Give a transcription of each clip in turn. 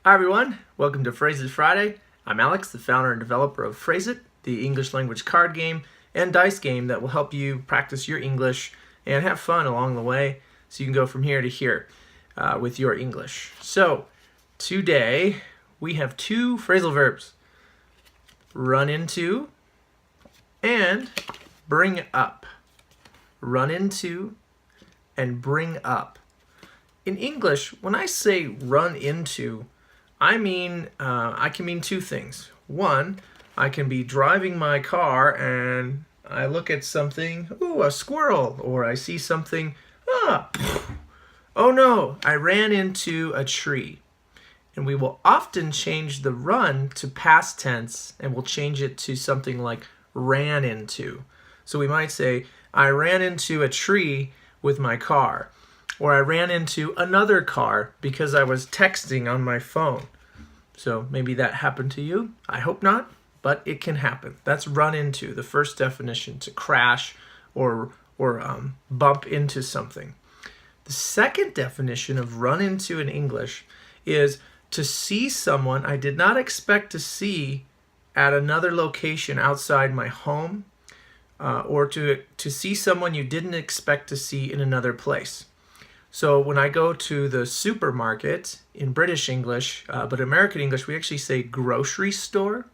Hi everyone, welcome to Phrases Friday. I'm Alex, the founder and developer of Phrase It, the English language card game and dice game that will help you practice your English and have fun along the way so you can go from here to here with your English. So today we have two phrasal verbs, run into and bring up. Run into and bring up. In English, when I say run into, I can mean two things. One, I can be driving my car and I look at something, ooh, a squirrel, or I see something, oh no, I ran into a tree. And we will often change the run to past tense and we'll change it to something like ran into. So we might say, I ran into a tree with my car. Or I ran into another car because I was texting on my phone. So maybe that happened to you. I hope not, but it can happen. That's run into, the first definition, to crash or bump into something. The second definition of run into in English is to see someone I did not expect to see at another location outside my home, or to see someone you didn't expect to see in another place. So when I go to the supermarket in British English, but American English, we actually say grocery store.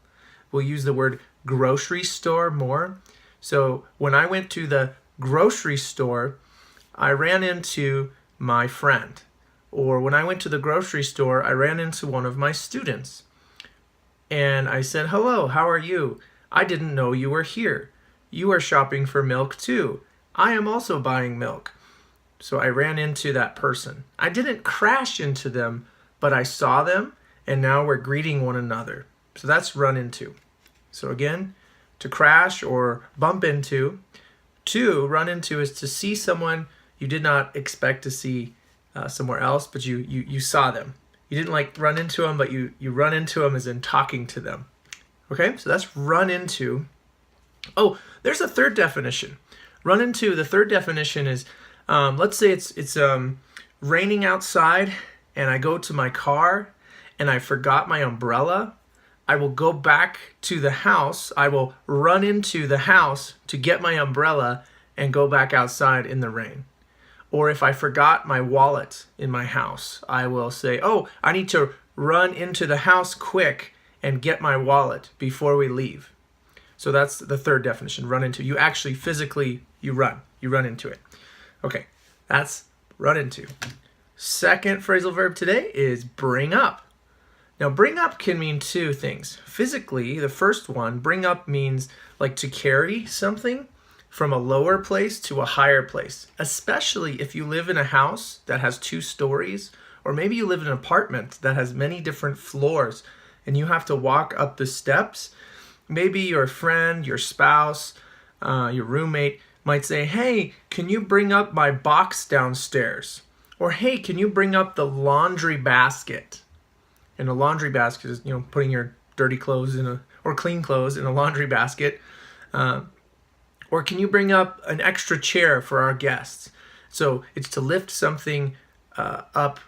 We'll use the word grocery store more. So when I went to the grocery store, I ran into my friend. Or when I went to the grocery store, I ran into one of my students. And I said, hello, how are you? I didn't know you were here. You are shopping for milk too. I am also buying milk. So I ran into that person. I didn't crash into them, but I saw them, and now we're greeting one another. So that's run into. So again, to crash or bump into. To run into is to see someone you did not expect to see somewhere else, but you saw them. You didn't like run into them, but you run into them as in talking to them. Okay, so that's run into. Oh, there's a third definition. Run into, the third definition is, let's say it's raining outside and I go to my car and I forgot my umbrella. I will go back to the house. I will run into the house to get my umbrella and go back outside in the rain. Or if I forgot my wallet in my house, I will say, oh, I need to run into the house quick and get my wallet before we leave. So that's the third definition, run into. You actually physically, you run into it. Okay, that's run into. Second phrasal verb today is bring up. Now, bring up can mean two things. Physically, the first one, bring up means like to carry something from a lower place to a higher place, especially if you live in a house that has 2 stories, or maybe you live in an apartment that has many different floors and you have to walk up the steps. Maybe your friend, your spouse, your roommate might say, hey, can you bring up my box downstairs? Or hey, can you bring up the laundry basket? And a laundry basket is, putting your dirty clothes or clean clothes in a laundry basket. Or can you bring up an extra chair for our guests? So it's to lift something up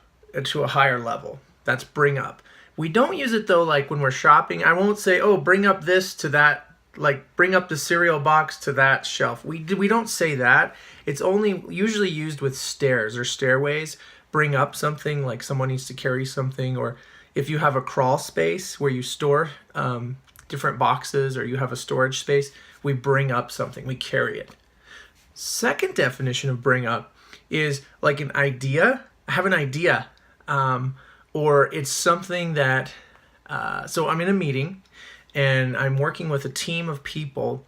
to a higher level. That's bring up. We don't use it though, like when we're shopping. I won't say, oh, bring up this to that, like bring up the cereal box to that shelf. We don't say that. It's only usually used with stairs or stairways. Bring up something, like someone needs to carry something, or if you have a crawl space where you store different boxes, or you have a storage space, we bring up something, we carry it. Second definition of bring up is like an idea. I have an idea. Or it's something that, so I'm in a meeting and I'm working with a team of people,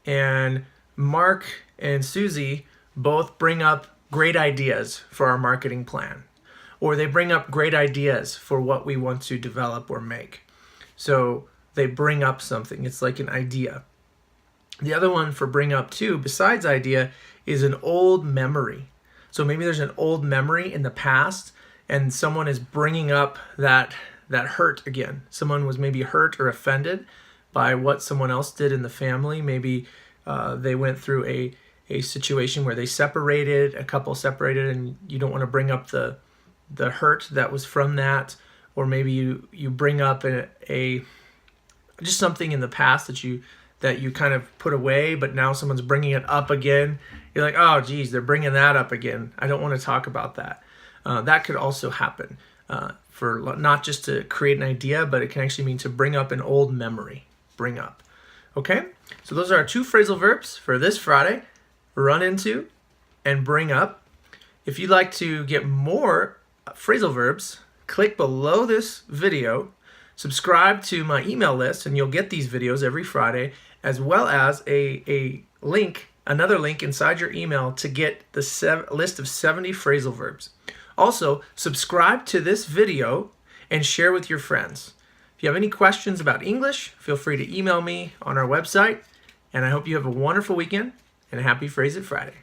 and Mark and Susie both bring up great ideas for our marketing plan, or they bring up great ideas for what we want to develop or make. So they bring up something. It's like an idea. The other one for bring up too, besides idea, is an old memory. So maybe there's an old memory in the past and someone is bringing up that hurt again. Someone was maybe hurt or offended by what someone else did in the family. Maybe they went through a situation where they separated, a couple separated, and you don't want to bring up the hurt that was from that. or maybe you bring up a just something in the past that you kind of put away, but now someone's bringing it up again. You're like, oh, geez, they're bringing that up again. I don't want to talk about that. That could also happen for not just to create an idea, but it can actually mean to bring up an old memory. Bring up. Okay? So those are our 2 phrasal verbs for this Friday. Run into and bring up. If you'd like to get more phrasal verbs, click below this video, subscribe to my email list, and you'll get these videos every Friday, as well as another link inside your email to get the list of 70 phrasal verbs. Also, subscribe to this video and share with your friends. If you have any questions about English, feel free to email me on our website, and I hope you have a wonderful weekend and a happy Phrase It Friday.